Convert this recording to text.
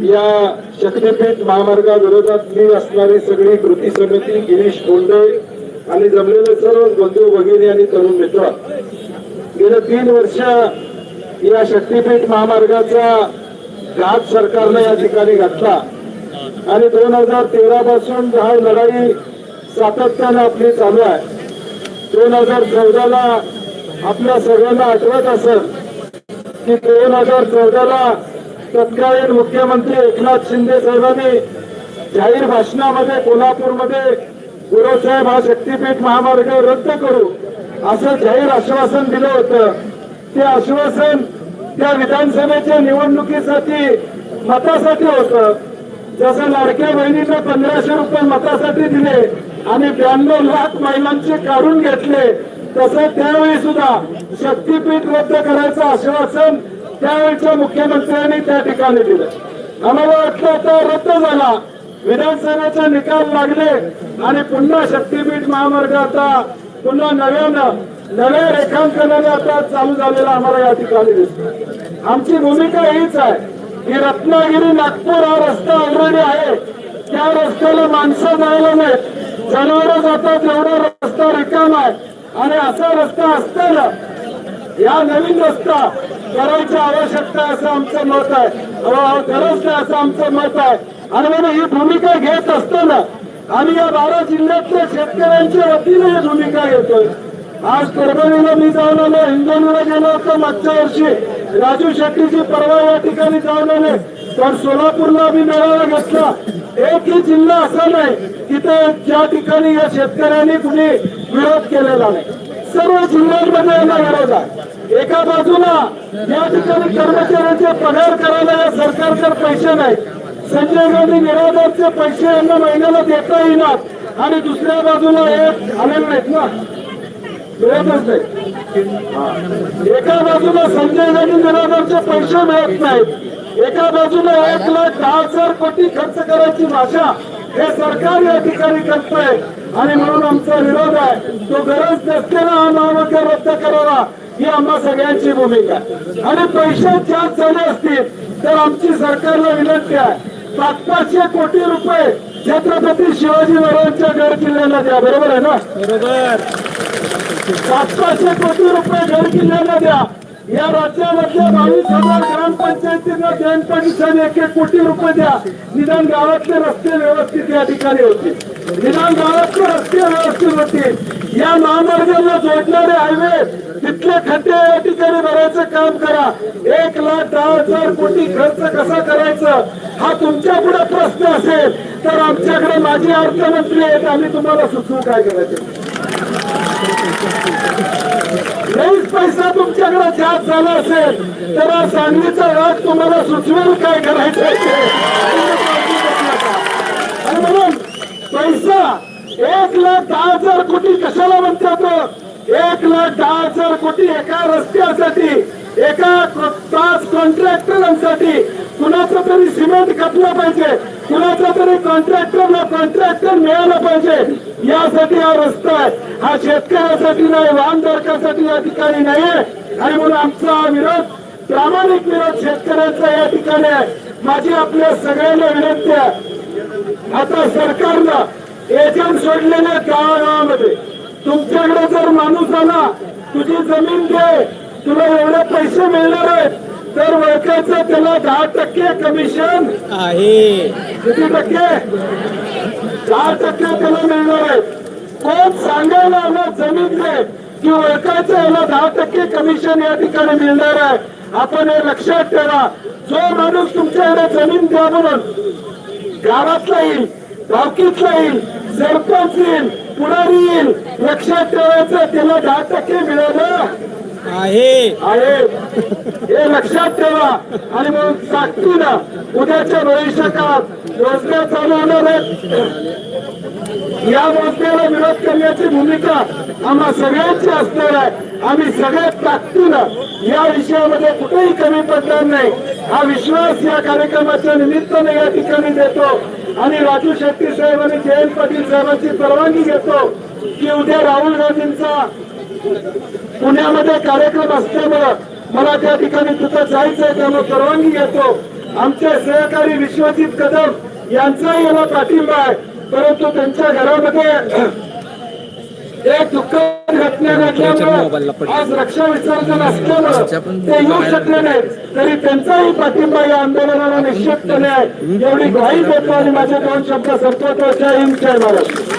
या शक्तीपीठ महामार्गाविरोधातली असणारी सगळी कृती समिती, गिरीश कोंडे आणि जमलेले सर्व बंधू भगिनी आणि तरुण मित्र गेल्या 3 वर्ष या शक्तीपीठ महामार्गाचा घात सरकारने या ठिकाणी घातला आणि 2013 पासून हा लढाई सातत्याने आपली चालू आहे. 2014ला आपल्या सगळ्यांना आठवत असेल की 2014ला तत्कालीन मुख्यमंत्री एकनाथ शिंदे साहेबांनी जाहीर भाषणामध्ये कोल्हापूरमध्ये गुरुसाहेब हा शक्तीपीठ महामार्ग रद्द करू असं जाहीर आश्वासन दिलं होतं. ते आश्वासन त्या विधानसभेच्या निवडणुकीसाठी मतासाठी होतं. जसं लाडक्या बहिणींना 1500 रुपये मतासाठी दिले आणि 92 लाख महिलांचे काढून घेतले, तसं त्यावेळी सुद्धा शक्तीपीठ रद्द करायचं आश्वासन त्यावेळच्या मुख्यमंत्र्यांनी त्या ठिकाणी दिलं. आम्हाला वाटलं आता रद्द झाला, विधानसभेचे निकाल लागले आणि पुन्हा शक्तीपीठ महामार्ग आता पुन्हा नव्या रेखांकनाने आता चालू झालेला आम्हाला या ठिकाणी दिसतो. आमची भूमिका हीच आहे की रत्नागिरी नागपूर हा रस्ता ऑलरेडी आहे, त्या रस्त्याला माणसं जायला नाहीत, जनावरं जातात, एवढा रस्ता रिकामा आहे आणि असा रस्ता असताना या नवीन रस्ता करायची आवश्यकता असं आमचं मत आहे, गरज नाही असं आमचं मत आहे. आणि म्हणून ही भूमिका घेत असताना आम्ही या 12 जिल्ह्यातल्या शेतकऱ्यांच्या वतीने ही भूमिका घेतोय. आज परभणीला मी जाऊन आलो, हिंगोलीला गेलो होतो मागच्या वर्षी, राजू शेट्टीची परवा या ठिकाणी जाऊन आले, पण सोलापूरला आम्ही मेळावा घेतला. एकही जिल्हा असा नाही तिथे ज्या ठिकाणी या शेतकऱ्यांनी कुणी विरोध केलेला नाही. सर्व जिल्ह्यांमध्ये यांना विरोध आहे. एका बाजूला या ठिकाणी कर्मचाऱ्यांचे पगार करायला या सरकारकडे पैसे नाहीत, संजय गांधी निराधारचे पैसे यांना महिन्याला देता येणार आणि दुसऱ्या बाजूला एक आलेले नाहीत ना, मिळतच नाही. एका बाजूला संजय गांधी निराधारचे पैसे मिळत नाहीत, एका बाजूला 1,10,000 कोटी खर्च करायची भाषा हे सरकार या ठिकाणी करतंय आणि म्हणून आमचा विरोध आहे. तो गरज नसलेला हा महामार्ग रद्द करावा ही आम्हा सगळ्यांची भूमिका आहे. आणि पैसे जास्त झाले असतील तर आमची सरकारला विनंती आहे, 500 कोटी रुपये छत्रपती शिवाजी महाराजांच्या गड किल्ल्याला द्या. बरोबर आहे ना? बरोबर. 500 कोटी रुपये गड किल्ल्याला द्या. या राज्यामधल्या 22,000 ग्रामपंचायतींना जैन पेन्शन 1-1 कोटी रुपये द्या. निदान गावातले रस्ते व्यवस्थित या ठिकाणी होते, निदान गावातले रस्ते व्यवस्थित होते. या महामार्गाला जोडणारे हायवे तिथले खड्डे या ठिकाणी भरायचं काम करा. 1,10,000 कोटी खर्च कसा करायचा हा तुमच्या पुढे प्रश्न असेल तर आमच्याकडे माजी अर्थमंत्री आहेत, आम्ही तुम्हाला सुचवू काय करायचं. लईच पैसा तुमच्याकडे जास्त झाला असेल तर सांगलीचा वाद तुम्हाला सुचवेल काय करायचं. आणि म्हणून पैसा 1,10,000 कोटी कशाला म्हणतात, 1,10,000 कोटी एका रस्त्यासाठी, एका 5 कॉन्ट्रॅक्टरांसाठी. कुणाचं तरी सिमेंट कापलं पाहिजे, कुणाचा तरी कॉन्ट्रॅक्टरला कॉन्ट्रॅक्टर मिळाला पाहिजे, यासाठी हा रस्ता आहे. हा शेतकऱ्यासाठी नाही, वाहनधारकासाठी या ठिकाणी नाहीये. आणि म्हणून आमचा विरोध, प्रामाणिक विरोध शेतकऱ्यांचा या ठिकाणी आहे. माझी आपल्या सगळ्यांना विनंती आहे, आता सरकारनं एजंट सोडलेल्या गावागावामध्ये तुमच्याकडे जर माणूस आला, तुझी जमीन दे, तुला एवढे पैसे मिळणार आहेत, तर वर्षाचं त्याला 10% कमिशन आहे. किती टक्के? 10% त्याला मिळणार आहे. कोण सांगायला आला जमीन दे की वर्षाचं याला 10% कमिशन या ठिकाणी मिळणार आहे. आपण हे लक्षात ठेवा. जो माणूस तुमच्याकडे जमीन द्या म्हणून गावातला येईल, गावकीतला येईल, सरपंच येईल, पुढारी येईल, लक्षात ठेवायचं त्याला 10% मिळालं आहे. हे लक्षात ठेवा. आणि मग ताकदीनं उद्याच्या भविष्यकाळात योजना चालू होणार आहेत. या योजनेला विरोध करण्याची भूमिका आम्हा सगळ्यांची असणार आहे. आम्ही सगळ्यात ताकदीनं या विषयामध्ये कुठेही कमी पडणार नाही हा विश्वास या कार्यक्रमाच्या निमित्ताने या ठिकाणी देतो. आणि राजू शेट्टी साहेब आणि जयंत पाटील साहेबांची परवानगी घेतो की उद्या राहुल गांधींचा पुण्यामध्ये कार्यक्रम असल्यामुळं मला त्या ठिकाणी तिथं जायचंय, त्यामुळे परवानगी घेतो आमचे सहकारी विश्वजित कदम यांचाही याला पाठिंबा आहे, परंतु त्यांच्या घरामध्ये एक दुःखद घटना घडल्यामुळे आज रक्षा विसर्जन असल्यामुळे ते येऊ शकले नाही, तरी त्यांचाही पाठिंबा या आंदोलनाला निश्चितपणे आहे एवढी ग्वाही देतो आणि माझे दोन शब्द संपवतो. जय हिंद, जय महाराष्ट्र.